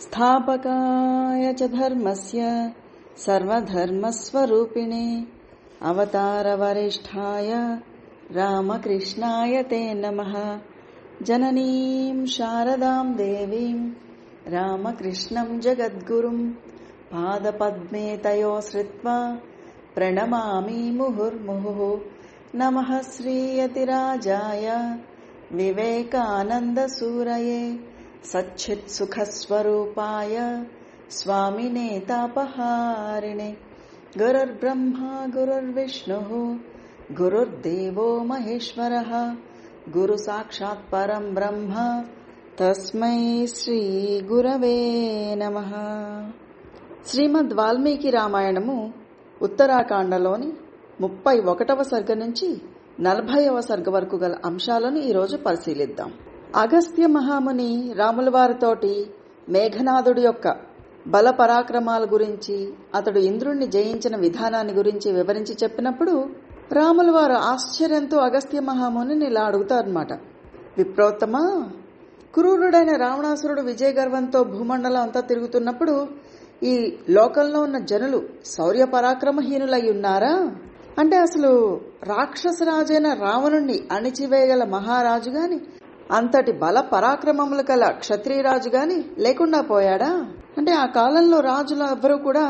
స్థాపకాయ చ ధర్మస్య సర్వధర్మస్వరూపిణే అవతారవరిష్ఠాయ రామకృష్ణాయ తే నమః. జననీం శారదాం దేవీం రామకృష్ణం జగద్గురుం పాదపద్మే తయోశ్రిత్వా ప్రణమామి ముహుర్ముహుః. నమః శ్రీయతిరాజాయ వివేకానందసూరయే సచ్చిత్సుఖస్వరూపాయ స్వామినే తాపహారిణే. గురుర్బ్రహ్మా గురుర్విష్ణుః గురుర్దేవో మహేశ్వరః గురు సాక్షాత్ పరం బ్రహ్మ తస్మై శ్రీ గురవే నమః. శ్రీమద్ వాల్మీకి రామాయణము ఉత్తరాఖండలోని 31వ సర్గ నుంచి 40వ సర్గ వరకు గల అంశాలను ఈరోజు పరిశీలిద్దాం. అగస్త్య మహాముని రాముల వారితోటి మేఘనాథుడి యొక్క బల పరాక్రమాల గురించి, అతడు ఇంద్రుణ్ణి జయించిన విధానాన్ని గురించి వివరించి చెప్పినప్పుడు రాముల వారు ఆశ్చర్యంతో అగస్త్య మహామునిని ఇలా అడుగుతారన్నమాట. విప్రోత్తమా, క్రూరుడైన రావణాసురుడు విజయగర్వంతో భూమండలం అంతా తిరుగుతున్నప్పుడు ఈ లోకంలో ఉన్న జనులు శౌర్య పరాక్రమహీనులై ఉన్నారా? అంటే అసలు రాక్షసరాజైన రావణుణ్ణి అణిచివేయగల మహారాజు గాని, అంతటి బల పరాక్రమములు గల క్షత్రియరాజు గాని లేకుండా పోయాడా? అంటే ఆ కాలంలో రాజులు ఎవ్వరూ కూడా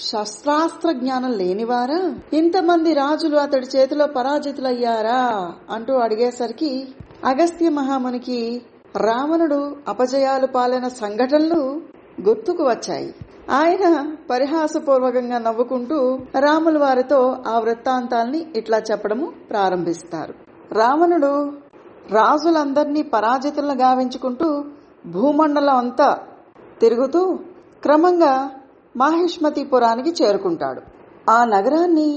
శస్త్రాస్త్ర జ్ఞానం లేనివారా? ఇంతమంది రాజులు అతడి చేతిలో పరాజితులయ్యారా అంటూ అడిగేసరికి అగస్త్య మహామునికి రావణుడు అపజయాలు పాలైన సంఘటనలు గుర్తుకు వచ్చాయి. ఆయన పరిహాసపూర్వకంగా నవ్వుకుంటూ రాముల వారితో ఆ వృత్తాంతాల్ని ఇట్లా చెప్పడము ప్రారంభిస్తారు. రావణుడు రాజులందరినీ పరాజితులను గావించుకుంటూ భూమండలం అంతా తిరుగుతూ క్రమంగా మాహిష్మతిపురానికి చేరుకుంటాడు. ఆ నగరాన్ని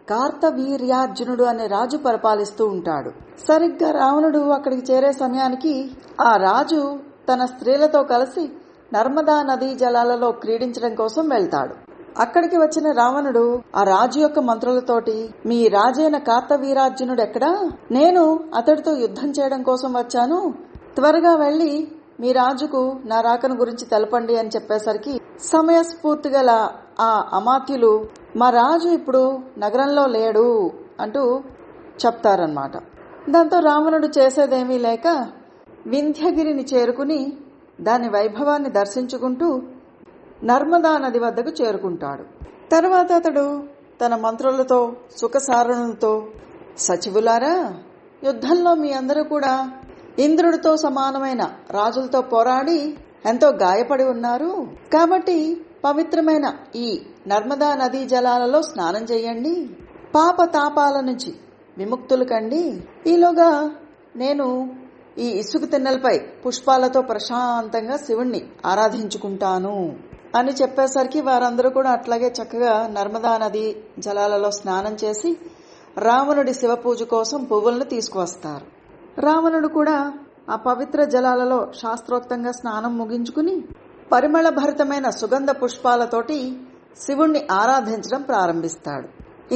కార్తవీర్యార్జునుడు అనే రాజు పరిపాలిస్తూ ఉంటాడు. సరిగ్గా రావణుడు అక్కడికి చేరే సమయానికి ఆ రాజు తన స్త్రీలతో కలిసి నర్మదా నదీ జలాలలో క్రీడించడం కోసం వెళ్తాడు. అక్కడికి వచ్చిన రావణుడు ఆ రాజు యొక్క మంత్రులతోటి, మీ రాజైన కార్తవీర్యార్జునుడు ఎక్కడా? నేను అతడితో యుద్ధం చేయడం కోసం వచ్చాను, త్వరగా వెళ్లి మీ రాజుకు నా రాకను గురించి తెలపండి అని చెప్పేసరికి సమయస్ఫూర్తి గల ఆ అమాత్యులు మా రాజు ఇప్పుడు నగరంలో లేడు అంటూ చెప్తారన్నమాట. దాంతో రావణుడు చేసేదేమీ లేక వింధ్యగిరిని చేరుకుని దాని వైభవాన్ని దర్శించుకుంటూ నర్మదా నది వద్దకు చేరుకుంటాడు. తర్వాత అతడు తన మంత్రులతో సుఖసారణులతో, సచివులారా, యుద్ధంలో మీ అందరూ కూడా ఇంద్రుడితో సమానమైన రాజులతో పోరాడి ఎంతో గాయపడి ఉన్నారు కాబట్టి పవిత్రమైన ఈ నర్మదా నదీ జలాలలో స్నానం చేయండి, పాప తాపాల నుంచి విముక్తులు కండి. ఈలోగా నేను ఈ ఇసుక తిన్నెలపై పుష్పాలతో ప్రశాంతంగా శివుణ్ణి ఆరాధించుకుంటాను అని చెప్పేసరికి వారందరూ కూడా అట్లాగే చక్కగా నర్మదా నది జలాలలో స్నానం చేసి రావణుడి శివ పూజ కోసం పువ్వులను తీసుకువస్తారు. రావణుడు కూడా ఆ పవిత్ర జలాలలో శాస్త్రోక్తంగా స్నానం ముగించుకుని పరిమళ భరితమైన సుగంధ పుష్పాలతోటి శివుణ్ణి ఆరాధించడం ప్రారంభిస్తాడు.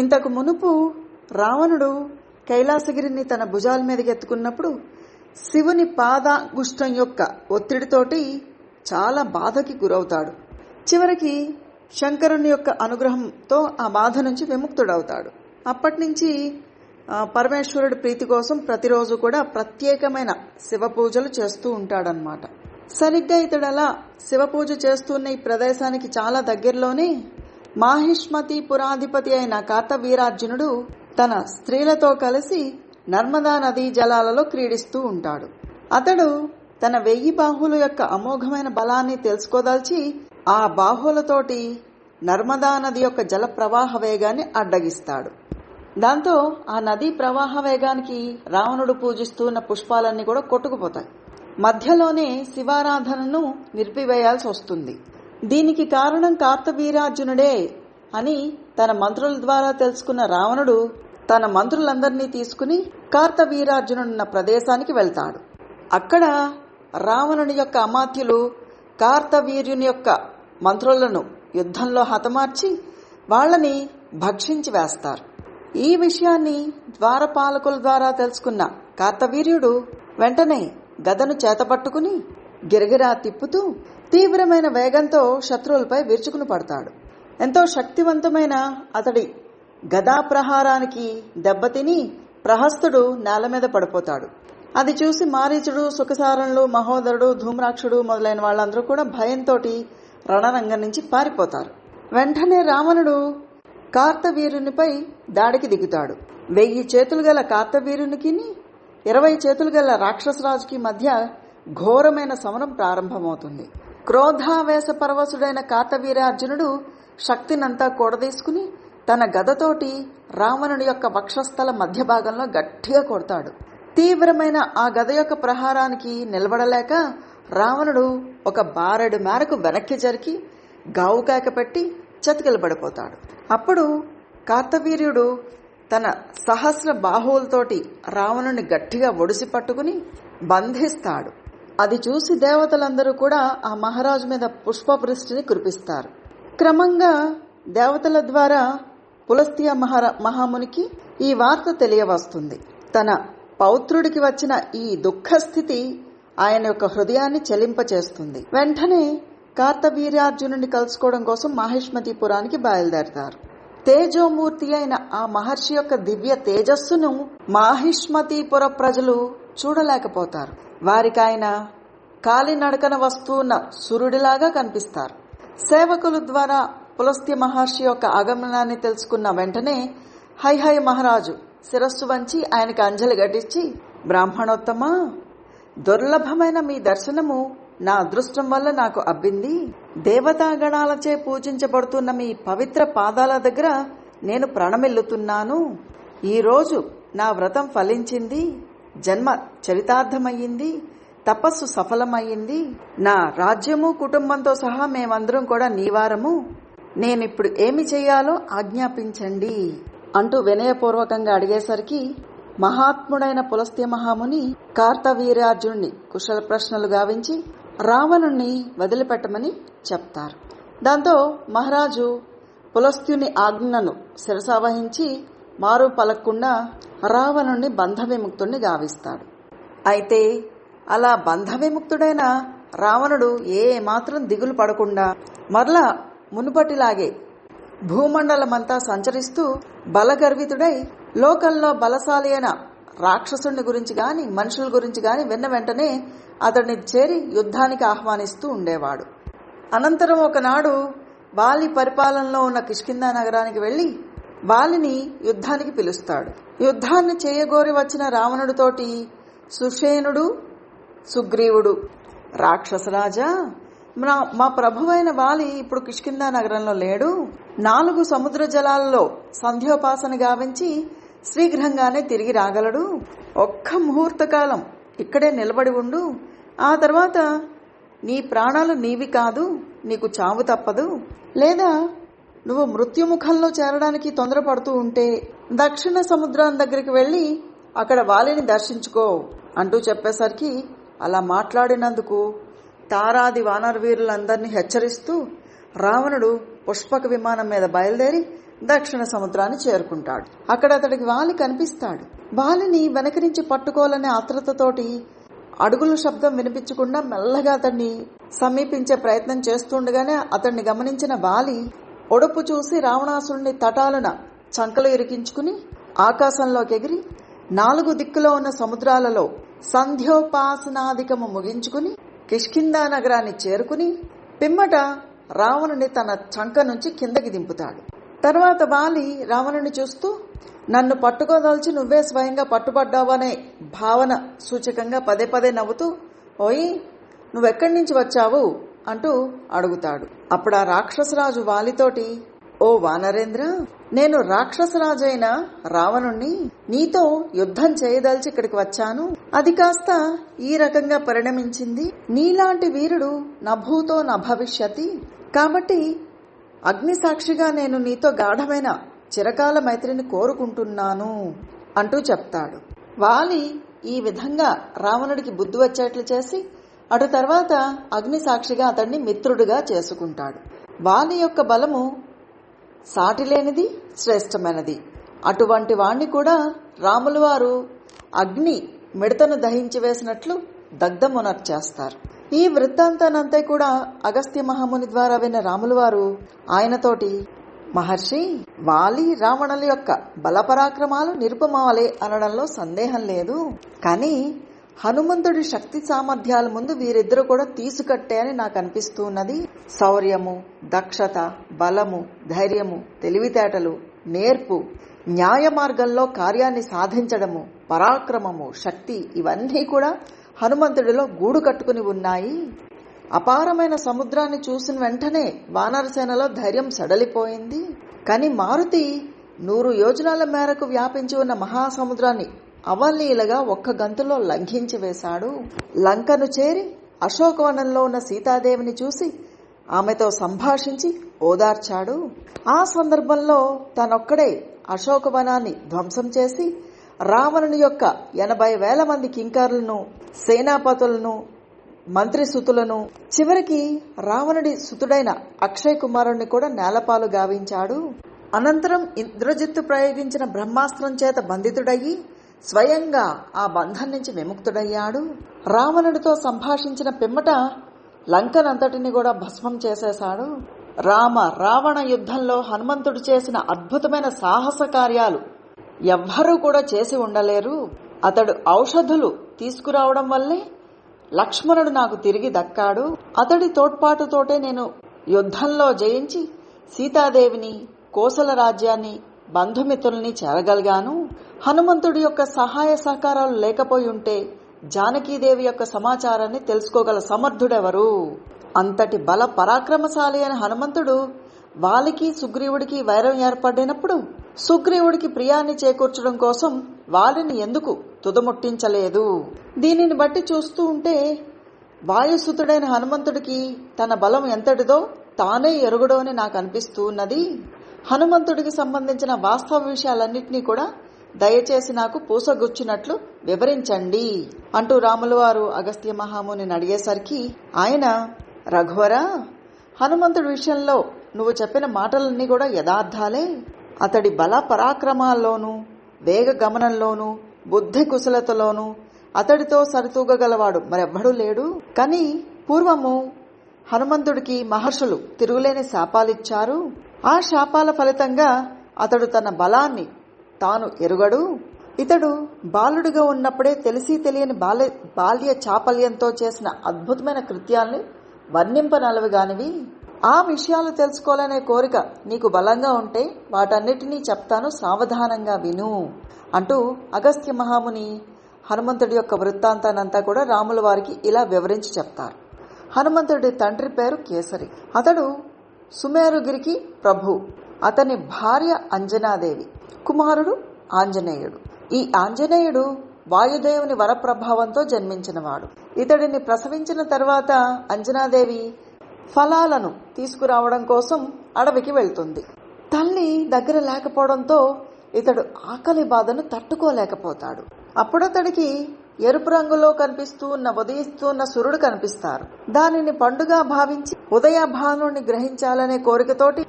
ఇంతకు మునుపు రావణుడు కైలాసగిరిని తన భుజాల మీదకి ఎత్తుకున్నప్పుడు శివుని పాదగుష్టం యొక్క ఒత్తిడితోటి చాలా బాధకి గురవుతాడు. చివరికి శంకరుని యొక్క అనుగ్రహంతో ఆ బాధ నుంచి విముక్తుడవుతాడు. అప్పటి నుంచి పరమేశ్వరుడి ప్రీతి కోసం ప్రతిరోజు కూడా ప్రత్యేకమైన శివ పూజలు చేస్తూ ఉంటాడనమాట. సరిగ్గా ఇతడు అలా శివ పూజ చేస్తున్న ఈ ప్రదేశానికి చాలా దగ్గరలోనే మాహిష్మతి పురాధిపతి అయిన కార్తవీర్యార్జునుడు తన స్త్రీలతో కలిసి నర్మదా నదీ జలాలలో క్రీడిస్తూ ఉంటాడు. అతడు తన 1000 బాహువుల యొక్క అమోఘమైన బలాన్ని తెలుసుకోదలిచి ఆ బాహువులతోటి నర్మదా నది యొక్క జల ప్రవాహ వేగాన్ని అడ్డగిస్తాడు. దాంతో ఆ నదీ ప్రవాహ వేగానికి రావణుడు పూజిస్తున్న పుష్పాలన్నీ కూడా కొట్టుకుపోతాయి. మధ్యలోనే శివారాధనను నిలిపివేయాల్సి వస్తుంది. దీనికి కారణం కార్తవీర్యార్జునుడే అని తన మంత్రుల ద్వారా తెలుసుకున్న రావణుడు తన మంత్రులందరినీ తీసుకుని కార్తవీర్యార్జునుడున్న ప్రదేశానికి వెళ్తాడు. అక్కడ రావణుని యొక్క అమాత్యులు కార్తవీర్యుని యొక్క మంత్రులను యుద్ధంలో హతమార్చి వాళ్లని భక్షించి వేస్తారు. ఈ విషయాన్ని ద్వారపాలకుల ద్వారా తెలుసుకున్న కార్తవీర్యుడు వెంటనే గదను చేతపట్టుకుని గిరగిరా తిప్పుతూ తీవ్రమైన వేగంతో శత్రువులపై విరుచుకుని పడతాడు. ఎంతో శక్తివంతమైన అతడి గదా ప్రహారానికి దెబ్బతిని ప్రహస్తుడు నేల మీద పడిపోతాడు. అది చూసి మారీచుడు, సుఖసారణులు, మహోదరుడు, ధూమ్రాక్షుడు మొదలైన వాళ్ళందరూ కూడా భయంతో రణరంగం నుంచి పారిపోతారు. వెంటనే రావణుడు కార్తవీర్యునిపై దాడికి దిగుతాడు. 1000 చేతులు గల కార్తవీర్యునికి 20 చేతులు గల రాక్షసరాజుకి మధ్య ఘోరమైన సమరం ప్రారంభమవుతుంది. క్రోధావేశ పరవశుడైన కార్తవీర్యార్జునుడు శక్తినంతా కూడదీసుకుని తన గదతోటి రావణుడి యొక్క వక్షస్థల మధ్య భాగంలో గట్టిగా కొడతాడు. తీవ్రమైన ఆ గద యొక్క ప్రహారానికి నిలబడలేక రావణుడు ఒక బారెడు మేరకు వెనక్కి జరిగి గావుకేక పెట్టి చతికిలబడిపోతాడు. అప్పుడు కార్తవీర్యుడు తన సహస్ర బాహువులతోటి రావణుని గట్టిగా ఒడిసి పట్టుకుని బంధిస్తాడు. అది చూసి దేవతలందరూ కూడా ఆ మహారాజు మీద పుష్పవృష్టిని కురిపిస్తారు. క్రమంగా దేవతల ద్వారా పులస్త్య మహామునికి ఈ వార్త తెలియవస్తుంది. తన పౌత్రుడికి వచ్చిన ఈ దుఃఖస్థితి ఆయన యొక్క హృదయాన్ని చలింపచేస్తుంది. వెంటనే కార్తవీర్యార్జునుడిని కలుసుకోవడం కోసం మాహిష్మతిపురానికి బయలుదేరతారు. తేజోమూర్తి అయిన ఆ మహర్షి యొక్క దివ్య తేజస్సును మాహిష్మతిపుర ప్రజలు చూడలేకపోతారు. వారికి ఆయన కాలినడకన వస్తున్న సూర్యుడిలాగా కనిపిస్తారు. సేవకుల ద్వారా పులస్త్య మహర్షి యొక్క ఆగమనాన్ని తెలుసుకున్న వెంటనే హై మహారాజు శిరస్సు వంచి ఆయనకు అంజలి ఘటించి, బ్రాహ్మణోత్తమా, దుర్లభమైన మీ దర్శనము నా అదృష్టం వల్ల నాకు అబ్బింది. దేవతాగణాలచే పూజించబడుతున్న మీ పవిత్ర పాదాల దగ్గర నేను ప్రణమిల్లుతున్నాను. ఈరోజు నా వ్రతం ఫలించింది, జన్మ చరితార్థమయ్యింది, తపస్సు సఫలమయ్యింది. నా రాజ్యము కుటుంబంతో సహా మేమందరం కూడా నీవారము. నేనిప్పుడు ఏమి చెయ్యాలో ఆజ్ఞాపించండి అంటూ వినయపూర్వకంగా అడిగేసరికి మహాత్ముడైన పులస్త్య మహాముని కార్తవీర్యార్జునుడిని కుశల ప్రశ్నలు గావించి రావణుణ్ణి వదిలిపెట్టమని చెప్తారు. దాంతో మహారాజు పులస్త్యుని ఆజ్ఞను శిరసావహించి మారు పలక్కుండా రావణుణ్ణి బంధ విముక్తుణ్ణి గావిస్తాడు. అయితే అలా బంధ విముక్తుడైన రావణుడు ఏ మాత్రం దిగులు పడకుండా మరలా మునుపటిలాగే భూమండలమంతా సంచరిస్తూ బలగర్వితుడై లోకంలో బలశాలి అయిన రాక్షసుని గురించి గాని మనుషుల గురించి గాని విన్న వెంటనే అతడిని చేరి యుద్ధానికి ఆహ్వానిస్తూ ఉండేవాడు. అనంతరం ఒకనాడు వాలి పరిపాలనలో ఉన్న కిష్కింధా నగరానికి వెళ్లి వాలిని యుద్ధానికి పిలుస్తాడు. యుద్ధాన్ని చేయగోరి వచ్చిన రావణుడితోటి సుషేనుడు, సుగ్రీవుడు, రాక్షసరాజా, మా ప్రభువైన వాలి ఇప్పుడు కిష్కింధా నగరంలో లేడు. 4 సముద్ర జలాలలో సంధ్యోపాసన గావించి శీఘ్రంగానే తిరిగి రాగలడు. ఒక్క ముహూర్త కాలం ఇక్కడే నిలబడి ఉండు. ఆ తర్వాత నీ ప్రాణాలు నీవి కాదు, నీకు చావు తప్పదు. లేదా నువ్వు మృత్యుముఖంలో చేరడానికి తొందరపడుతూ ఉంటే దక్షిణ సముద్రం దగ్గరికి వెళ్లి అక్కడ వాలిని దర్శించుకో అంటూ చెప్పేసరికి అలా మాట్లాడినందుకు తారాది వానరవీరులందరినీ హెచ్చరిస్తూ రావణుడు పుష్పక విమానం మీద బయలుదేరి దక్షిణ సముద్రాన్ని చేరుకుంటాడు. అక్కడ అతడికి వాలి కనిపిస్తాడు. వాలిని వెనక నుంచి పట్టుకోవాలనే ఆత్రతతోటి అడుగుల శబ్దం వినిపించకుండా మెల్లగా అతన్ని సమీపించే ప్రయత్నం చేస్తుండగానే అతన్ని గమనించిన వాలి ఒడుపు చూసి రావణాసురుణ్ణి తటాలున చంకలు ఇరికించుకుని ఆకాశంలోకి ఎగిరి 4 దిక్కులో ఉన్న సముద్రాలలో సంధ్యోపాసనాధికము ముగించుకుని కిష్కింధా నగరాన్ని చేరుకుని పిమ్మట రావణుని తన చంక నుంచి కిందకి దింపుతాడు. తర్వాత వాలి రావణుని చూస్తూ, నన్ను పట్టుకోదలిచి నువ్వే స్వయంగా పట్టుబడ్డావనే భావన సూచకంగా పదే పదే నవ్వుతూ, ఓయ్ నువ్వెక్కడి నుంచి వచ్చావు అంటూ అడుగుతాడు. అప్పుడు ఆ రాక్షసరాజు వాలితోటి, ఓ వానరేంద్ర, నేను రాక్షసరాజైన రావణుణ్ణి నీతో యుద్ధం చేయదలిచి ఇక్కడికి వచ్చాను. అది కాస్త ఈ రకంగా పరిణమించింది. నీలాంటి వీరుడు నభూతో నభవిష్యతి. కాబట్టి అగ్ని సాక్షిగా నేను నీతో గాఢమైన చిరకాల మైత్రిని కోరుకుంటున్నాను అంటూ చెప్తాడు. వాలి ఈ విధంగా రావణుడికి బుద్ధి వచ్చేట్లు చేసి అటు తర్వాత అగ్ని సాక్షిగా అతన్ని మిత్రుడిగా చేసుకుంటాడు. వాలి యొక్క బలము సాటిలేనిది, శ్రేష్టమైనది. అటువంటి వాణ్ణి కూడా రాముల వారు అగ్ని మిడతను దహించి వేసినట్లు దగ్ధమునర్చేస్తారు. ఈ వృత్తాంతానంతా కూడా అగస్త్య మహాముని ద్వారా విన్న రాములు వారు ఆయనతోటి, మహర్షి, వాలి రావణుల యొక్క బలపరాక్రమాలు నిరుపమాలే అనడంలో సందేహం లేదు, కానీ హనుమంతుడి శక్తి సామర్థ్యాల ముందు వీరిద్దరూ కూడా తీసుకట్టే అని నాకు అనిపిస్తూ ఉన్నది. శౌర్యము, దక్షత, బలము, ధైర్యము, తెలివితేటలు, నేర్పు, న్యాయ మార్గంలో కార్యాన్ని సాధించడము, పరాక్రమము, శక్తి ఇవన్నీ కూడా హనుమంతుడిలో గూడు కట్టుకుని ఉన్నాయి. అపారమైన సముద్రాన్ని చూసిన వెంటనే వానరసేనలో ధైర్యం సడలిపోయింది. కానీ మారుతి 100 యోజనాల మేరకు వ్యాపించి ఉన్న మహాసముద్రాన్ని అవలీలగా ఒక్క గంతులో లంఘించి వేశాడు. లంకను చేరి అశోకవనంలో ఉన్న సీతాదేవిని చూసి ఆమెతో సంభాషించి ఓదార్చాడు. ఆ సందర్భంలో తనొక్కడే అశోకవనాన్ని ధ్వంసం చేసి రావణుని యొక్క 80,000 మంది కింకరులను, సేనాపతులను, మంత్రిసుతులను, చివరికి రావణుడి సుతుడైన అక్షయ్ కుమారుణ్ణి కూడా నేలపాలు గావించాడు. అనంతరం ఇంద్రజిత్తు ప్రయోగించిన బ్రహ్మాస్త్రం చేత బంధితుడయ్యి స్వయంగా ఆ బంధం నుంచి విముక్తుడయ్యాడు. రావణుడితో సంభాషించిన పిమ్మట లంకనంతటిని కూడా భస్మం చేసేశాడు. రావణ యుద్ధంలో హనుమంతుడు చేసిన అద్భుతమైన సాహస కార్యాలు ఎవ్వరూ కూడా చేసి ఉండలేరు. అతడు ఔషధులు తీసుకురావడం వల్లే లక్ష్మణుడు నాకు తిరిగి దక్కాడు. అతడి తోడ్పాటుతోటే నేను యుద్ధంలో జయించి సీతాదేవిని, కోసల రాజ్యాన్ని, బంధుమిత్రుల్ని చేరగలిగాను. హనుమంతుడి యొక్క సహాయ సహకారాలు లేకపోయి ఉంటే జానకీదేవి యొక్క సమాచారాన్ని తెలుసుకోగల సమర్థుడెవరు? అంతటి బల పరాక్రమశాలి అయిన హనుమంతుడు వాలికి సుగ్రీవుడికి వైరం ఏర్పడినప్పుడు సుగ్రీవుడికి ప్రియాన్ని చేకూర్చడం కోసం వాలిని ఎందుకు తుదముట్టించలేదు? దీనిని బట్టి చూస్తూ ఉంటే వాయుసుతుడైన హనుమంతుడికి తన బలం ఎంతటిదో తానే ఎరుగుడో అని నాకు అనిపిస్తూ ఉన్నది. హనుమంతుడికి సంబంధించిన వాస్తవ విషయాలన్నింటినీ కూడా దయచేసి నాకు పూసగుచ్చినట్లు వివరించండి అంటూ రాములు వారు అగస్త్య మహాముని అడిగేసరికి ఆయన, రఘువరా, హనుమంతుడి విషయంలో నువ్వు చెప్పిన మాటలన్నీ కూడా యథార్థాలే. అతడి బల పరాక్రమాల్లోనూ, వేగ గమనంలోనూ, బుద్ధి కుశలతలోనూ అతడితో సరితూగగలవాడు మరెవ్వడూ లేడు. కానీ పూర్వము హనుమంతుడికి మహర్షులు తిరుగులేని శాపాలిచ్చారు. ఆ శాపాల ఫలితంగా అతడు తన బలాన్ని తాను ఎరుగడు. ఇతడు బాలుడిగా ఉన్నప్పుడే తెలిసి తెలియని బాల్య చాపల్యంతో చేసిన అద్భుతమైన కృత్యాల్ని వర్ణింపనలవిగానివి. ఆ విషయాలు తెలుసుకోవాలనే కోరిక నీకు బలంగా ఉంటే వాటన్నిటినీ చెప్తాను, సావధానంగా విను అంటూ అగస్త్య మహాముని హనుమంతుడి యొక్క వృత్తాంతానంతా కూడా రాముల వారికి ఇలా వివరించి చెప్తారు. హనుమంతుడి తండ్రి పేరు కేసరి. అతడు సుమేరుగిరికి ప్రభు. అతని భార్య అంజనాదేవి, కుమారుడు ఆంజనేయుడు. ఈ ఆంజనేయుడు వాయుదేవుని వరప్రభావంతో జన్మించినవాడు. ఇతడిని ప్రసవించిన తర్వాత అంజనాదేవి ఫలాలను తీసుకురావడం కోసం అడవికి వెళ్తుంది. తల్లి దగ్గర లేకపోవడంతో ఇతడు ఆకలి బాధను తట్టుకోలేకపోతాడు. అప్పుడతడికి ఎరుపు రంగులో కనిపిస్తూ ఉన్న ఉదయిస్తూ ఉన్న సూర్యుడు కనిపిస్తారు. దానిని పండుగ భావించి ఉదయభానుని గ్రహించాలనే కోరికతోటి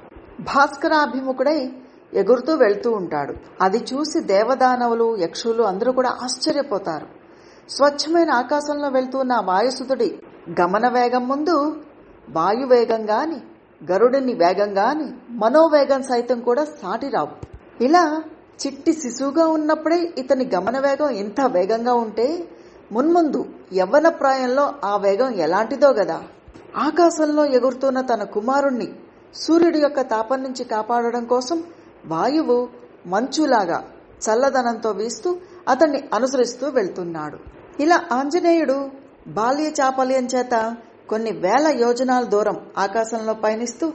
భాస్కరాభిముఖుడై ఎగురుతూ వెళ్తూ ఉంటాడు. అది చూసి దేవదానవులు, యక్షులు అందరూ కూడా ఆశ్చర్యపోతారు. స్వచ్ఛమైన ఆకాశంలో వెళ్తున్న వాయుసుతుడి గమన వేగం ముందు వాయువేగం గాని, గరుడిని వేగం గాని, మనోవేగం సైతం కూడా సాటిరావు. ఇలా చిట్టి శిశువుగా ఉన్నప్పుడే ఇతని గమన వేగం ఇంత వేగంగా ఉంటే మున్ముందు యవ్వన ప్రాయంలో ఆ వేగం ఎలాంటిదో గదా. ఆకాశంలో ఎగురుతున్న తన కుమారుణ్ణి సూర్యుడి యొక్క తాపం నుంచి కాపాడడం కోసం వాయువు మంచులాగా చల్లదనంతో వీస్తూ అతన్ని అనుసరిస్తూ వెళ్తున్నాడు. ఇలా ఆంజనేయుడు బాల్య చాపల్యం చేత కొన్ని వేల యోజనాల దూరం ఆకాశంలో పయనిస్తూ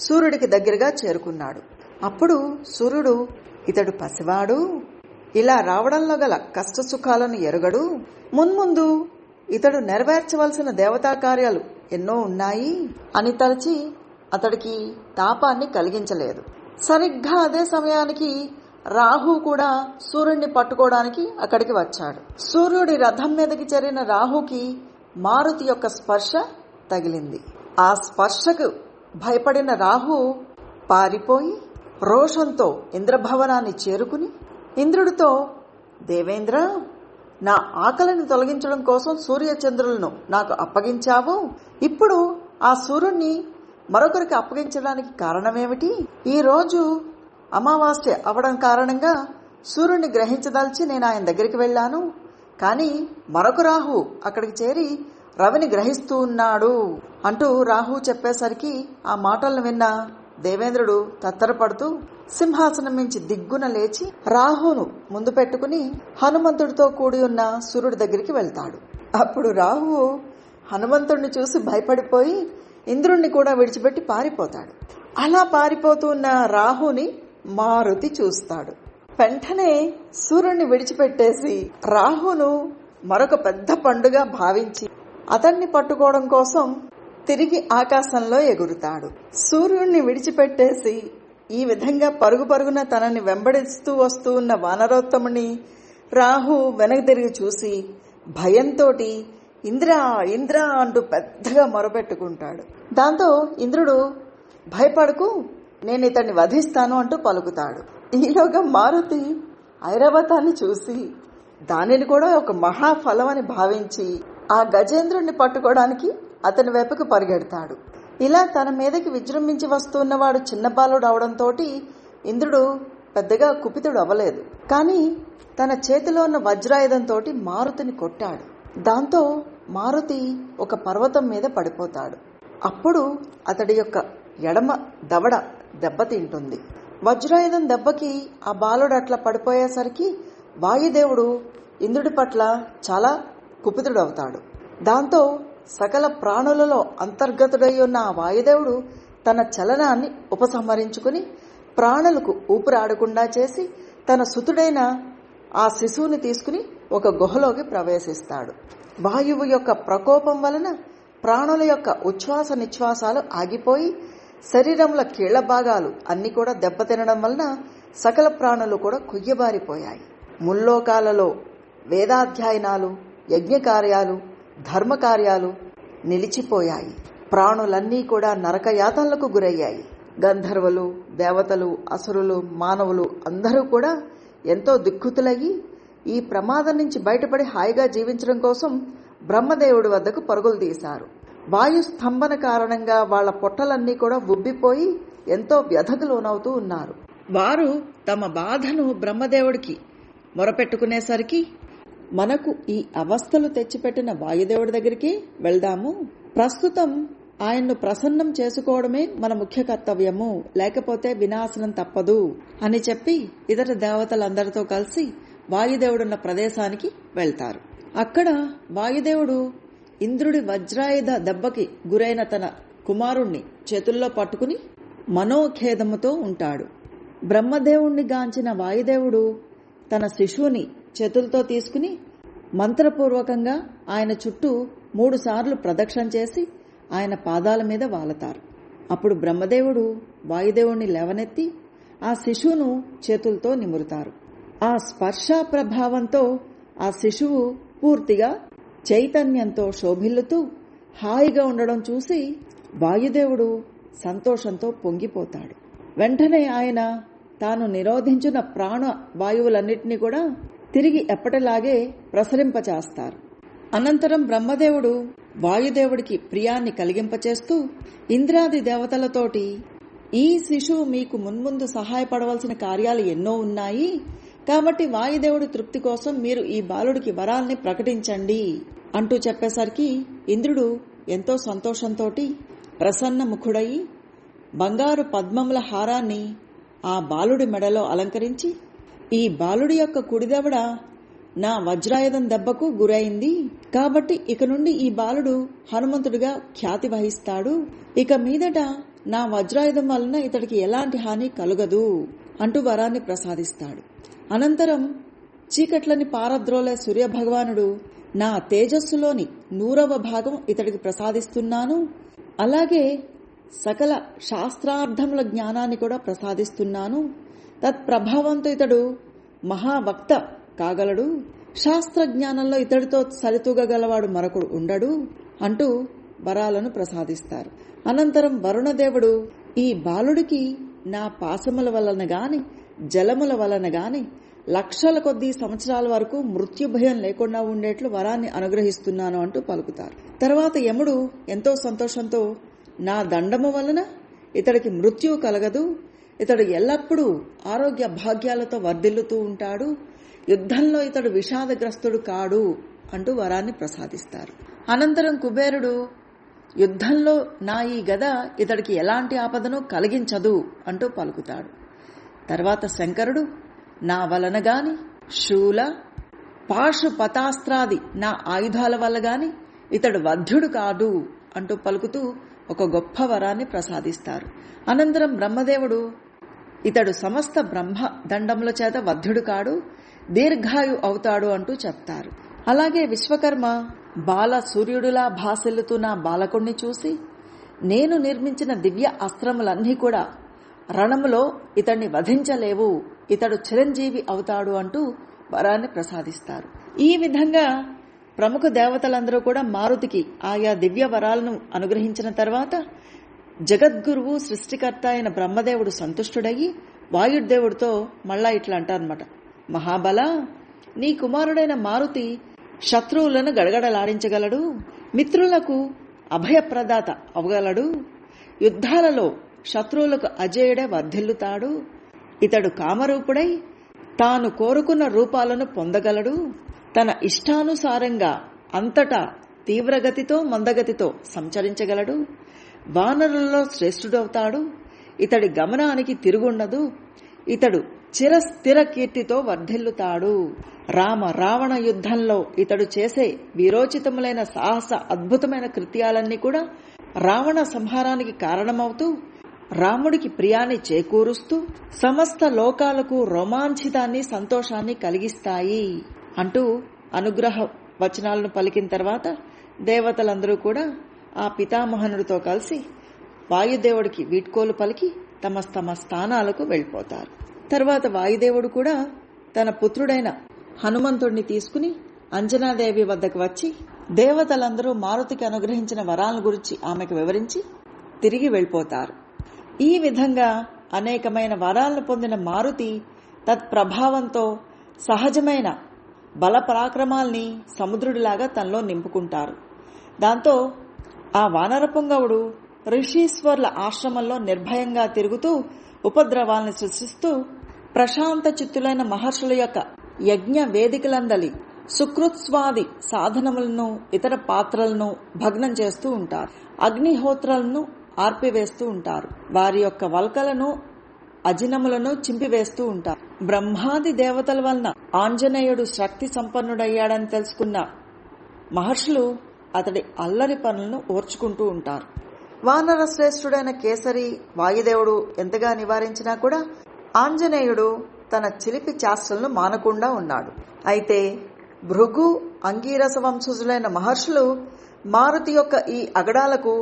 సూర్యుడికి దగ్గరగా చేరుకున్నాడు. అప్పుడు సూర్యుడు, ఇతడు పసివాడు, ఇలా రావడంలో గల కష్టసుఖాలను ఎరుగడు, మున్ముందు ఇతడు నెరవేర్చవలసిన దేవతా కార్యాలు ఎన్నో ఉన్నాయి అని తలచి అతడికి తాపాన్ని కలిగించలేదు. సరిగ్గా అదే సమయానికి రాహు కూడా సూర్యుడిని పట్టుకోవడానికి అక్కడికి వచ్చాడు. సూర్యుడి రథం మీదకి చేరిన రాహుకి మారుతి యొక్క స్పర్శ తగిలింది. ఆ స్పర్శకు భయపడిన రాహు పారిపోయి రోషంతో ఇంద్రభవనాన్ని చేరుకుని ఇంద్రుడితో, దేవేంద్ర, నా ఆకలిని తొలగించడం కోసం సూర్యచంద్రులను నాకు అప్పగించావు. ఇప్పుడు ఆ సూర్యుణ్ణి మరొకరికి అప్పగించడానికి కారణమేమిటి? ఈ రోజు అమావాస్య అవడం కారణంగా సూర్యుడిని గ్రహించదలిచి నేను ఆయన దగ్గరికి వెళ్ళాను. కానీ మరొక రాహు అక్కడికి చేరి రవిని గ్రహిస్తూ ఉన్నాడు అంటూ రాహు చెప్పేసరికి ఆ మాటలను విన్న దేవేంద్రుడు తత్తరపడుతూ సింహాసనం నుంచి దిగ్గున లేచి రాహును ముందు పెట్టుకుని హనుమంతుడితో కూడి ఉన్న సూర్యుడి దగ్గరికి వెళ్తాడు. అప్పుడు రాహు హనుమంతుడిని చూసి భయపడిపోయి ఇంద్రుణ్ణి కూడా విడిచిపెట్టి పారిపోతాడు. అలా పారిపోతూ ఉన్న రాహుని మారుతి చూస్తాడు. వెంటనే సూర్యుడిని విడిచిపెట్టేసి రాహును మరొక పెద్ద పండుగ భావించి అతన్ని పట్టుకోవడం కోసం తిరిగి ఆకాశంలో ఎగురుతాడు. సూర్యుడిని విడిచిపెట్టేసి ఈ విధంగా పరుగు పరుగున తనని వెంబడిస్తూ వస్తూ ఉన్న వానరోత్తముని రాహు వెనక్కి తిరిగి చూసి భయంతో ఇంద్రా ఇంద్రా అంటూ పెద్దగా మొరపెట్టుకుంటాడు. దాంతో ఇంద్రుడు భయపడకు, నేను ఇతన్ని వధిస్తాను అంటూ పలుకుతాడు. ఈలోగా మారుతి ఐరావతాన్ని చూసి దానిని కూడా ఒక మహాఫలం అని భావించి ఆ గజేంద్రుణ్ణి పట్టుకోవడానికి అతని వైపుకు పరిగెడతాడు. ఇలా తన మీదకి విజృంభించి వస్తున్నవాడు చిన్న బాలుడు అవడంతో ఇంద్రుడు పెద్దగా కుపితుడు అవ్వలేదు. కానీ తన చేతిలో ఉన్న వజ్రాయుధంతో మారుతిని కొట్టాడు. దాంతో మారుతి ఒక పర్వతం మీద పడిపోతాడు. అప్పుడు అతడి యొక్క ఎడమ దవడ దెబ్బతింటుంది. వజ్రాయుధం దెబ్బకి ఆ బాలుడు అట్లా పడిపోయేసరికి వాయుదేవుడు ఇంద్రుడి పట్ల చాలా కుపితుడవుతాడు. దాంతో సకల ప్రాణులలో అంతర్గతుడై ఉన్న ఆ వాయుదేవుడు తన చలనాన్ని ఉపసంహరించుకుని ప్రాణులకు ఊపిరాడకుండా చేసి తన సుతుడైన ఆ శిశువుని తీసుకుని ఒక గుహలోకి ప్రవేశిస్తాడు. వాయువు యొక్క ప్రకోపం వలన ప్రాణుల యొక్క ఉచ్ఛ్వాస నిశ్వాసాలు ఆగిపోయి శరీరంలో కీళ్ల భాగాలు అన్ని కూడా దెబ్బతినడం వలన సకల ప్రాణులు కూడా కుయ్యబారిపోయాయి. ముల్లోకాలలో వేదాధ్యయనాలు, యజ్ఞకార్యాలు, ధర్మకార్యాలు నిలిచిపోయాయి. ప్రాణులన్నీ కూడా నరకయాతనలకు గురయ్యాయి. గంధర్వులు, దేవతలు, అసురులు, మానవులు అందరూ కూడా ఎంతో దిక్కుతులయ్యి ఈ ప్రమాదం నుంచి బయటపడి హాయిగా జీవించడం కోసం బ్రహ్మదేవుడి వద్దకు పరుగులు తీశారు. వాయు స్తంభన కారణంగా వాళ్ల పొట్టలన్నీ కూడా ఉబ్బిపోయి ఎంతో వ్యధకు లోనవుతూ ఉన్నారు. వారు తమ బాధను బ్రహ్మదేవుడికి మొరపెట్టుకునేసరికి మనకు ఈ అవస్థలు తెచ్చిపెట్టిన వాయుదేవుడి దగ్గరికి వెళ్దాము, ప్రస్తుతం ఆయన్ను ప్రసన్నం చేసుకోవడమే మన ముఖ్య కర్తవ్యము, లేకపోతే వినాశనం తప్పదు అని చెప్పి ఇతర దేవతలందరితో కలిసి వాయుదేవుడున్న ప్రదేశానికి వెళ్తారు. అక్కడ వాయుదేవుడు ఇంద్రుడి వజ్రాయుధ దెబ్బకి గురైన తన కుమారుణ్ణి చేతుల్లో పట్టుకుని మనోఖేదముతో ఉంటాడు. బ్రహ్మదేవుణ్ణి గాంచిన వాయుదేవుడు తన శిశువుని చేతులతో తీసుకుని మంత్రపూర్వకంగా ఆయన చుట్టూ 3 సార్లు ప్రదక్షిణ చేసి ఆయన పాదాల మీద వాలతారు. అప్పుడు బ్రహ్మదేవుడు వాయుదేవుణ్ణి లేవనెత్తి ఆ శిశువును చేతులతో నిమురుతారు. ఆ స్పర్శ ప్రభావంతో ఆ శిశువు పూర్తిగా చైతన్యంతో శోభిల్లుతూ హాయిగా ఉండడం చూసి వాయుదేవుడు సంతోషంతో పొంగిపోతాడు. వెంటనే ఆయన తాను నిరోధించిన ప్రాణ వాయువులన్నిటినీ కూడా తిరిగి ఎప్పటిలాగే ప్రసరింపచేస్తారు. అనంతరం బ్రహ్మదేవుడు వాయుదేవుడికి ప్రియాన్ని కలిగింపచేస్తూ ఇంద్రాది దేవతలతోటి ఈ శిశువు మీకు మున్ముందు సహాయపడవలసిన కార్యాలు ఎన్నో ఉన్నాయి, కాబట్టి వాయుదేవుడి తృప్తి కోసం మీరు ఈ బాలుడికి వరాల్ని ప్రకటించండి అంటూ చెప్పేసరికి ఇంద్రుడు ఎంతో సంతోషంతో ప్రసన్న ముఖుడయి బంగారు పద్మముల హారాన్ని ఆ బాలుడి మెడలో అలంకరించి, ఈ బాలుడి యొక్క కుడిదవడ నా వజ్రాయుధం దెబ్బకు గురైంది కాబట్టి ఇక నుండి ఈ బాలుడు హనుమంతుడిగా ఖ్యాతి వహిస్తాడు, ఇక మీదట నా వజ్రాయుధం వలన ఇతడికి ఎలాంటి హాని కలుగదు అంటూ వరాన్ని ప్రసాదిస్తాడు. అనంతరం చీకట్లని పారద్రోలే సూర్యభగవానుడు నా తేజస్సులోని 100వ భాగం ఇతడికి ప్రసాదిస్తున్నాను, అలాగే సకల శాస్త్రార్థముల జ్ఞానాన్ని కూడా ప్రసాదిస్తున్నాను, తత్ప్రభావంతో ఇతడు మహావక్త కాగలడు, శాస్త్ర జ్ఞానంలో ఇతడితో సరితూగగలవాడు మరొకడు ఉండడు అంటూ వరాలను ప్రసాదిస్తారు. అనంతరం వరుణదేవుడు ఈ బాలుడికి నా పాశముల వలన గాని జలముల వలన గాని లక్షల కొద్దీ సంవత్సరాల వరకు మృత్యు భయం లేకుండా ఉండేట్లు వరాన్ని అనుగ్రహిస్తున్నాను అంటూ పలుకుతారు. తర్వాత యముడు ఎంతో సంతోషంతో, నా దండము వలన ఇతడికి మృత్యువు కలగదు, ఇతడు ఎల్లప్పుడూ ఆరోగ్య భాగ్యాలతో వర్ధిల్లుతూ ఉంటాడు, యుద్ధంలో ఇతడు విషాదగ్రస్తుడు కాడు అంటూ వరాన్ని ప్రసాదిస్తారు. అనంతరం కుబేరుడు, యుద్ధంలో నా ఈ గద ఇతడికి ఎలాంటి ఆపదను కలిగించదు అంటూ పలుకుతాడు. తర్వాత శంకరుడు, నా వలన గాని శూల పాశుపతాస్త్రాది నా ఆయుధాల వల్ల గాని ఇతడు వధ్యుడు కాదు అంటూ పలుకుతూ ఒక గొప్ప వరాన్ని ప్రసాదిస్తారు. అనంతరం బ్రహ్మదేవుడు, ఇతడు సమస్త బ్రహ్మ దండముల చేత వధ్యుడు కాడు, దీర్ఘాయు అవుతాడు అంటూ చెప్తారు. అలాగే విశ్వకర్మ బాల సూర్యుడిలా భాసిల్లుతున్న బాలకుణ్ణి చూసి, నేను నిర్మించిన దివ్య అస్త్రములన్నీ కూడా రణములో ఇతన్ని వధించలేవు, ఇతడు చిరంజీవి అవుతాడు అంటూ వరాన్ని ప్రసాదిస్తారు. ఈ విధంగా ప్రముఖ దేవతలందరూ కూడా మారుతికి ఆయా దివ్య వరాలను అనుగ్రహించిన తర్వాత జగద్గురువు సృష్టికర్త అయిన బ్రహ్మదేవుడు సంతుష్టుడయ్యి వాయుదేవుడితో మళ్ళా ఇట్లా అంటారన్నమాట, మహాబల, నీ కుమారుడైన మారుతి శత్రువులను గడగడలాడించగలడు, మిత్రులకు అభయప్రదాత అవగలడు, యుద్ధాలలో శత్రువులకు అజేయుడే వర్ధిల్లుతాడు, ఇతడు కామరూపుడై తాను కోరుకున్న రూపాలను పొందగలడు, తన ఇష్టానుసారంగా అంతటా తీవ్రగతితో మందగతితో సంచరించగలడు, వానరులలో శ్రేష్ఠుడవుతాడు, ఇతడి గమనానికి తిరుగుండదు, ఇతడు చిరస్థిర కీర్తితో వర్ధిల్లుతాడు, రామ రావణ యుద్ధంలో ఇతడు చేసే వీరోచితములైన సాహస అద్భుతమైన కృత్యాలన్నీ కూడా రావణ సంహారానికి కారణమవుతూ రాముడికి ప్రియాన్ని చేకూరుస్తూ సమస్త లోకాలకు రోమాంచితాన్ని సంతోషాన్ని కలిగిస్తాయి అంటూ అనుగ్రహ వచనాలను పలికిన తర్వాత దేవతలందరూ కూడా ఆ పితామహనుడితో కలిసి వాయుదేవుడికి వీడ్కోలు పలికి తమ తమ స్థానాలకు వెళ్ళిపోతారు. తర్వాత వాయుదేవుడు కూడా తన పుత్రుడైన హనుమంతుడిని తీసుకుని అంజనాదేవి వద్దకు వచ్చి దేవతలందరూ మారుతికి అనుగ్రహించిన వరాల గురించి ఆమెకు వివరించి తిరిగి వెళ్ళిపోతారు. ఈ విధంగా అనేకమైన వరాలను పొందిన మారుతి తత్ప్రభావంతో సహజమైన బల పరాక్రమాల్ని సముద్రుడిలాగా తనలో నింపుకుంటారు. దాంతో ఆ వానరపుంగవుడు ఋషీశ్వర్ల ఆశ్రమంలో నిర్భయంగా తిరుగుతూ ఉపద్రవాల్ని సృష్టిస్తూ ప్రశాంత చిత్తులైన మహర్షుల యొక్క యజ్ఞ వేదికలందలి సుకృత్స్వాది సాధనములను ఇతర పాత్రలను భగ్నం చేస్తూ ఉంటారు. అగ్నిహోత్రాలను ఆర్పివేస్తూ ఉంటారు. వారి యొక్క వల్కలను అజినములను చింపివేస్తూ ఉంటారు. బ్రహ్మాది దేవతల వలన ఆంజనేయుడు శక్తి సంపన్నుడయ్యాడని తెలుసుకున్న మహర్షులు అతడి అల్లరి పనులను ఓర్చుకుంటూ ఉంటారు. వానర శ్రేష్ఠుడైన కేసరి వాయుదేవుడు ఎంతగా నివారించినా కూడా ఆంజనేయుడు తన చిలిపి చేష్టలను మానకుండా ఉన్నాడు. అయితే భృగు అంగీరస వంశజులైన మహర్షులు మారుతి యొక్క ఈ అగడాలకు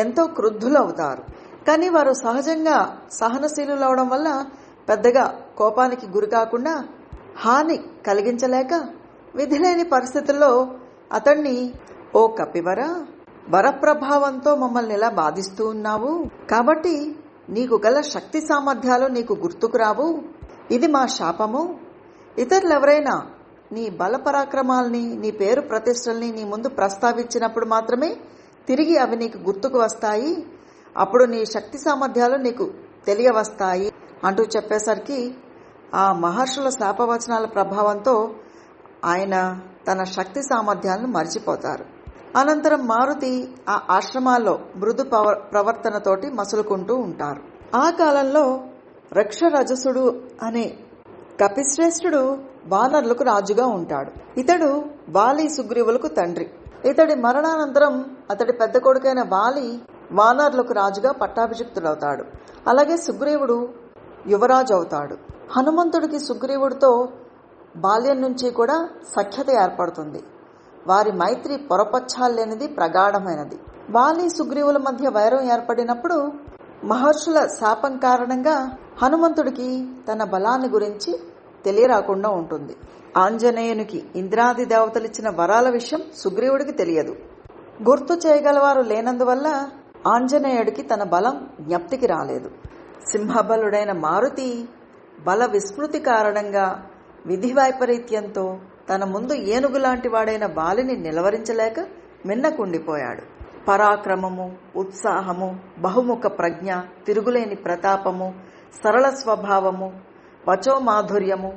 ఎంతో క్రుద్ధులవుతారు. కానీ వారు సహజంగా సహనశీలులవడం వల్ల పెద్దగా కోపానికి గురి కాకుండా హాని కలిగించలేక విధిలేని పరిస్థితుల్లో అతన్ని, ఓ కపివర, వరప్రభావంతో మమ్మల్ని ఇలా బాధిస్తూ ఉన్నావు, కాబట్టి నీకు గల శక్తి సామర్థ్యాలు నీకు గుర్తుకు రావు, ఇది మా శాపము. ఇతరులెవరైనా నీ బలపరాక్రమాల్ని నీ పేరు ప్రతిష్టల్ని నీ ముందు ప్రస్తావించినప్పుడు మాత్రమే తిరిగి అవి నీకు గుర్తుకు వస్తాయి, అప్పుడు నీ శక్తి సామర్థ్యాలు నీకు తెలియవస్తాయి అంటూ చెప్పేసరికి ఆ మహర్షుల శాపవచనాల ప్రభావంతో ఆయన తన శక్తి సామర్థ్యాలను మర్చిపోతారు. అనంతరం మారుతి ఆ ఆశ్రమాల్లో మృదు ప్రవర్తనతోటి మసులుకుంటూ ఉంటారు. ఆ కాలంలో రక్షరజసుడు అనే కపిశ్రేష్ఠుడు వానరులకు రాజుగా ఉంటాడు. ఇతడు వాలి సుగ్రీవులకు తండ్రి. ఇతడి మరణానంతరం అతడి పెద్ద కొడుకైన వాలి వానరులకు రాజుగా పట్టాభిషిక్తుడవుతాడు. అలాగే సుగ్రీవుడు యువరాజు అవుతాడు. హనుమంతుడికి సుగ్రీవుడితో బాల్యం నుంచి కూడా సఖ్యత ఏర్పడుతుంది. వారి మైత్రి పొరపచ్చాలేనిది, ప్రగాఢమైనది. వాలి సుగ్రీవుల మధ్య వైరం ఏర్పడినప్పుడు మహర్షుల శాపం కారణంగా హనుమంతుడికి తన బలాన్ని గురించి తెలియరాకుండా ఉంటుంది. ఆంజనేయునికి ఇంద్రాది దేవతలిచ్చిన వరాల విషయం సుగ్రీవుడికి తెలియదు. గుర్తు చేయగలవారు లేనందువల్ల ఆంజనేయుడికి తన బలం జ్ఞప్తికి రాలేదు. సింహబలుడైన మారుతి బల విస్మృతి కారణంగా విధి వైపరీత్యంతో తన ముందు ఏనుగులాంటి వాడైన బాలిని నిలవరించలేక మిన్నకుండిపోయాడు. పరాక్రమము, ఉత్సాహము, బహుముఖ ప్రజ్ఞ, తిరుగులేని ప్రతాపము, సరళ స్వభావము, వచోమాధుర్యము,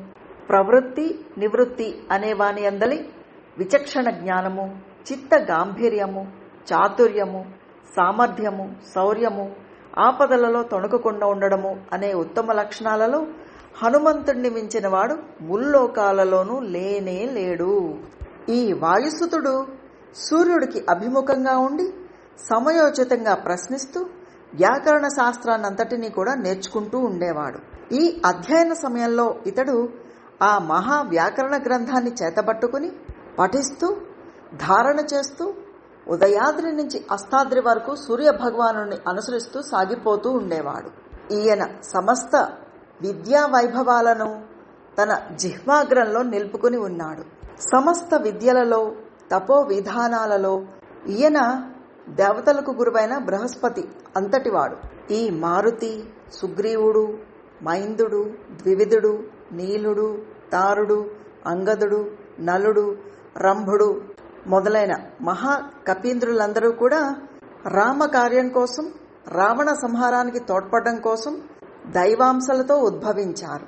ప్రవృత్తి నివృత్తి అనేవాని అందలి విచక్షణ జ్ఞానము, చిత్త గాంభీర్యము, చాతుర్యము, సామర్థ్యము, శౌర్యము, ఆపదలలో తొణకకుండా ఉండడము అనే ఉత్తమ లక్షణాలలో హనుమంతుణ్ణి మించినవాడు ముల్లోకాలలోనూ లేనే లేడు. ఈ వాయుసుతుడు సూర్యుడికి అభిముఖంగా ఉండి సమయోచితంగా ప్రశ్నిస్తూ వ్యాకరణ శాస్త్రాన్నంతటినీ కూడా నేర్చుకుంటూ ఉండేవాడు. ఈ అధ్యయన సమయంలో ఇతడు ఆ మహా వ్యాకరణ గ్రంథాన్ని చేతబట్టుకుని పఠిస్తూ ధారణ చేస్తూ ఉదయాద్రి నుంచి అస్తాద్రి వరకు సూర్య భగవానుని అనుసరిస్తూ సాగిపోతూ ఉండేవాడు. ఈయన సమస్త విద్యా వైభవాలను తన జిహ్వాగ్రంలో నిలుపుకుని ఉన్నాడు. సమస్త విద్యలలో, తపో విధానాలలో ఈయన దేవతలకు గురువైన బృహస్పతి అంతటివాడు. ఈ మారుతి, సుగ్రీవుడు, మైందుడు, ద్వివిధుడు, నీలుడు, తారుడు, అంగదుడు, నలుడు, రంభుడు మొదలైన మహా కపీంద్రులందరూ కూడా రామ కార్యం కోసం, రావణ సంహారానికి తోడ్పడడం కోసం దైవాంశలతో ఉద్భవించారు.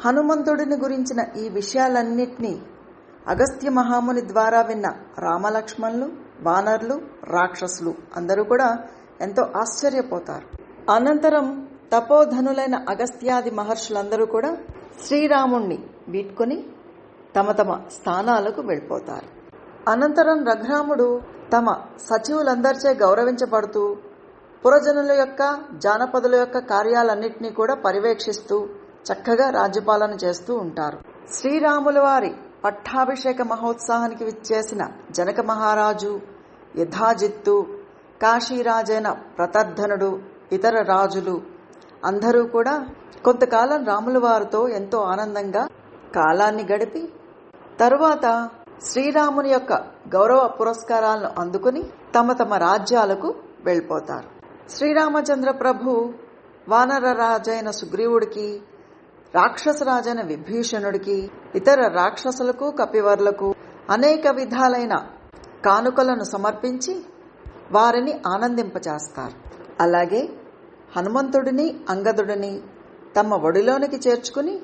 హనుమంతుడిని గురించిన ఈ విషయాలన్నిటినీ అగస్త్య మహాముని ద్వారా విన్న రామలక్ష్మణులు, వానరులు, రాక్షసులు అందరూ కూడా ఎంతో ఆశ్చర్యపోతారు. అనంతరం తపోధనులైన అగస్త్యాది మహర్షులందరూ కూడా శ్రీరాముణ్ణి వీడ్కొని తమ తమ స్థానాలకు వెళ్ళిపోతారు. అనంతరం రఘురాముడు తమ సచివులందరిచే గౌరవించబడుతూ పురజనుల యొక్క, జానపదుల యొక్క కార్యాలన్నింటినీ కూడా పర్యవేక్షిస్తూ చక్కగా రాజ్యపాలన చేస్తూ ఉంటారు. శ్రీరాముల వారి పట్టాభిషేక మహోత్సవానికి విచ్చేసిన జనక మహారాజు, యథాజిత్తు, కాశీరాజైన ప్రతర్ధనుడు, ఇతర రాజులు అందరూ కూడా కొంతకాలం రాముల వారితో ఎంతో ఆనందంగా కాలాన్ని గడిపి తరువాత శ్రీరాముని యొక్క గౌరవ పురస్కారాలను అందుకుని తమ తమ రాజ్యాలకు వెళ్ళిపోతారు. శ్రీరామచంద్ర ప్రభు వానర రాజైన సుగ్రీవుడికి, రాక్షసరాజైన విభీషణుడికి, ఇతర రాక్షసులకు, కపివర్లకు అనేక విధాలైన కానుకలను సమర్పించి వారిని ఆనందింపచేస్తారు. అలాగే హనుమంతుడిని, అంగదుడిని తమ ఒడిలోనికి చేర్చుకుని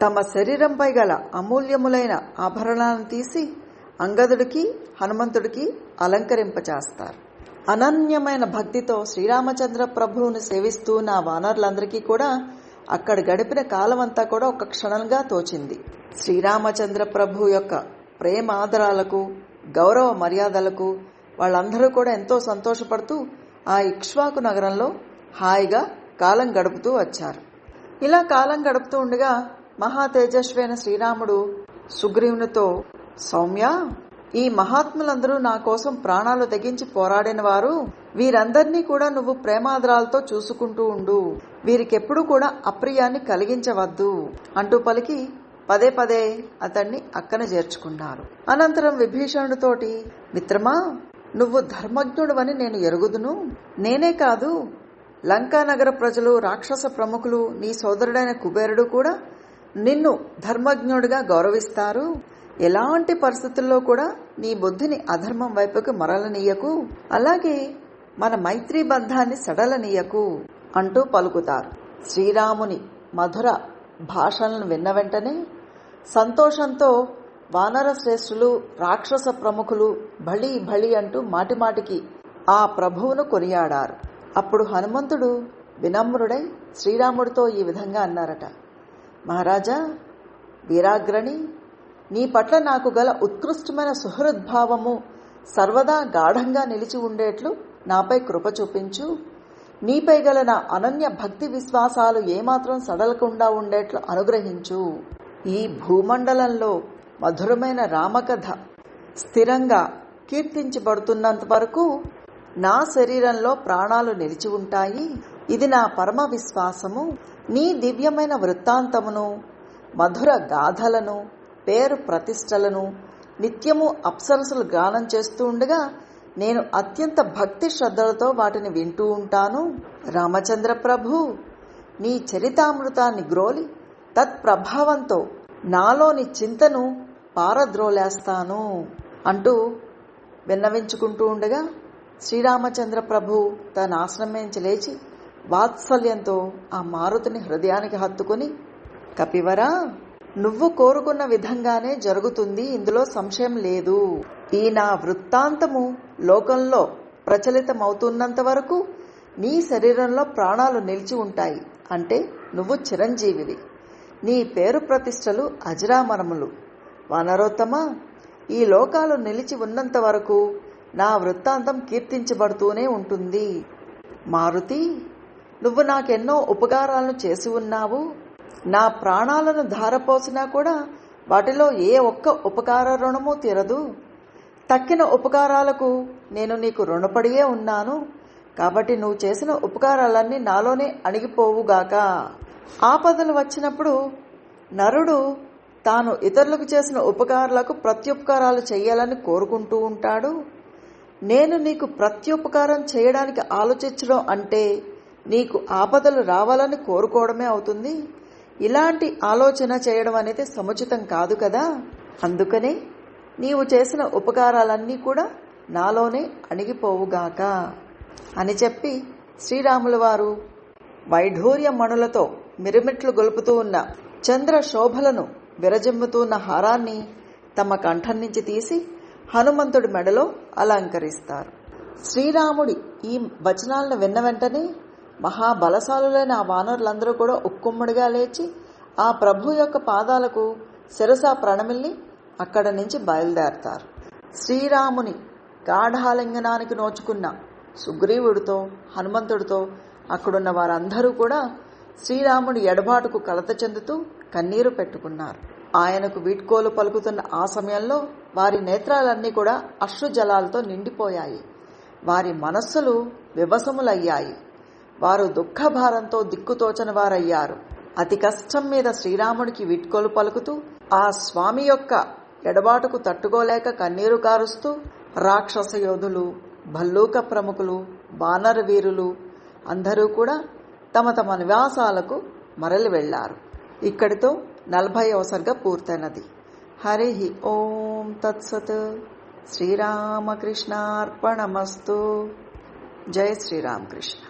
తమ శరీరంపై గల అమూల్యములైన ఆభరణాలను తీసి అంగదుడికి, హనుమంతుడికి అలంకరింపచేస్తారు. అనన్యమైన భక్తితో శ్రీరామచంద్ర ప్రభువుని సేవిస్తూ ఉన్న వానరులందరికీ కూడా అక్కడ గడిపిన కాలం అంతా కూడా ఒక క్షణంగా తోచింది. శ్రీరామచంద్ర ప్రభు యొక్క ప్రేమాదరాలకు, గౌరవ మర్యాదలకు వాళ్ళందరూ కూడా ఎంతో సంతోషపడుతూ ఆ ఇక్ష్వాకు నగరంలో హాయిగా కాలం గడుపుతూ వచ్చారు. ఇలా కాలం గడుపుతూ ఉండగా మహా తేజస్వైన శ్రీరాముడు సుగ్రీవునితో, సౌమ్య, ఈ మహాత్ములందరూ నా కోసం ప్రాణాలు తెగించి పోరాడిన వారు, వీరందరినీ కూడా నువ్వు ప్రేమాదరాలతో చూసుకుంటూ ఉండు, వీరికెప్పుడు కూడా అప్రియాన్ని కలిగించవద్దు అంటూ పలికి పదే పదే అతన్ని అక్కన చేర్చుకున్నారు. అనంతరం విభీషణుడితోటి, మిత్రమా, నువ్వు ధర్మజ్ఞుడవని నేను ఎరుగుదును. నేనే కాదు, లంకానగర ప్రజలు, రాక్షస ప్రముఖులు, నీ సోదరుడైన కుబేరుడు కూడా నిన్ను ధర్మజ్ఞుడిగా గౌరవిస్తారు. ఎలాంటి పరిస్థితుల్లో కూడా నీ బుద్ధిని అధర్మం వైపుకు మరలనీయకు, అలాగే మన మైత్రీ బంధాన్ని సడలనీయకు అంటూ పలుకుతారు. శ్రీరాముని మధుర భాషలను విన్న వెంటనే సంతోషంతో వానర శ్రేష్ఠులు, రాక్షస ప్రముఖులు భళి భళి అంటూ మాటిమాటికి ఆ ప్రభువును కొనియాడారు. అప్పుడు హనుమంతుడు వినమ్రుడై శ్రీరాముడితో ఈ విధంగా అన్నారట, మహారాజా, వీరాగ్రణి, నీ పట్ల నాకు గల ఉత్కృష్టమైన సుహృద్భావము సర్వదా గాఢంగా నిలిచి ఉండేట్లు నాపై కృప చూపించు. నీపై గల నా అనన్య భక్తి విశ్వాసాలు ఏమాత్రం సడలకుండా ఉండేట్లు అనుగ్రహించు. ఈ భూమండలంలో మధురమైన రామకథ స్థిరంగా కీర్తించబడుతున్నంత వరకు నా శరీరంలో ప్రాణాలు నిలిచి ఉంటాయి. ఇది నా పరమ విశ్వాసము. నీ దివ్యమైన వృత్తాంతమును, మధుర గాథలను, పేరు ప్రతిష్టలను నిత్యము అప్సరసులు గానం చేస్తూ ఉండగా నేను అత్యంత భక్తి శ్రద్ధలతో వాటిని వింటూ ఉంటాను. రామచంద్ర ప్రభు, నీ చరితామృతాన్ని గ్రోలి తత్ప్రభావంతో నాలోని చింతను పారద్రోలేస్తాను అంటూ విన్నవించుకుంటూ ఉండగా శ్రీరామచంద్ర ప్రభు తన ఆశ్రమించి లేచి వాత్సల్యంతో ఆ మారుతిని హృదయానికి హత్తుకుని, కపివరా, నువ్వు కోరుకున్న విధంగానే జరుగుతుంది, ఇందులో సంశయం లేదు. ఈ నా వృత్తాంతము లోకంలో ప్రచలితమవుతున్నంత వరకు నీ శరీరంలో ప్రాణాలు నిలిచి ఉంటాయి. అంటే నువ్వు చిరంజీవివి. నీ పేరు ప్రతిష్టలు అజరామరములు. వానరోత్తమ, ఈ లోకాలు నిలిచి ఉన్నంత వరకు నా వృత్తాంతం కీర్తించబడుతూనే ఉంటుంది. మారుతి, నువ్వు నాకెన్నో ఉపకారాలను చేసి ఉన్నావు. నా ప్రాణాలను ధారపోసినా కూడా వాటిలో ఏ ఒక్క ఉపకార రుణమూ తీరదు. తక్కిన ఉపకారాలకు నేను నీకు రుణపడియే ఉన్నాను. కాబట్టి నువ్వు చేసిన ఉపకారాలన్నీ నాలోనే అణిగిపోవుగాక. ఆపదలు వచ్చినప్పుడు నరుడు తాను ఇతరులకు చేసిన ఉపకారాలకు ప్రత్యుపకారాలు చేయాలని కోరుకుంటూ ఉంటాడు. నేను నీకు ప్రత్యుపకారం చేయడానికి ఆలోచించడం అంటే నీకు ఆపదలు రావాలని కోరుకోవడమే అవుతుంది. ఇలాంటి ఆలోచన చేయడం అనేది సముచితం కాదు కదా. అందుకనే నీవు చేసిన ఉపకారాలన్నీ కూడా నాలోనే అణిగిపోవుగాక అని చెప్పి శ్రీరాముల వారు వైఢూర్య మణులతో మిరుమిట్లు గొలుపుతూ ఉన్న చంద్ర శోభలను విరజిమ్ముతూ ఉన్న హారాన్ని తమ కంఠం నుంచి తీసి హనుమంతుడి మెడలో అలంకరిస్తారు. శ్రీరాముడి ఈ వచనాలను విన్న వెంటనే మహాబలశాలులైన ఆ వానరులందరూ కూడా ఉక్కుమ్మడిగా లేచి ఆ ప్రభు యొక్క పాదాలకు శిరసా ప్రణమిల్లి అక్కడి నుంచి బయలుదేరతారు. శ్రీరాముని గాఢాలింగనానికి నోచుకున్న సుగ్రీవుడితో హనుమంతుడితో అక్కడున్న వారందరూ కూడా శ్రీరాముడి ఎడబాటుకు కలత చెందుతూ కన్నీరు పెట్టుకున్నారు. ఆయనకు వీడ్కోలు పలుకుతున్న ఆ సమయంలో వారి నేత్రాలన్నీ కూడా అశ్రుజలాలతో నిండిపోయాయి. వారి మనస్సులు వివసములయ్యాయి. వారు దుఃఖభారంతో దిక్కుతోచని వారయ్యారు. అతి కష్టం మీద శ్రీరాముడికి వీడ్కోలు పలుకుతూ ఆ స్వామి యొక్క ఎడబాటుకు తట్టుకోలేక కన్నీరు కారుస్తూ రాక్షస యోధులు, భల్లూక ప్రముఖులు, వానర వీరులు అందరూ కూడా తమ తమ నివాసాలకు మరలి వెళ్లారు. ఇక్కడితో 40వ సర్గ పూర్తయినది. హరి ఓం తత్సత్. శ్రీరామకృష్ణార్పణమస్తు. జై శ్రీరామకృష్ణ.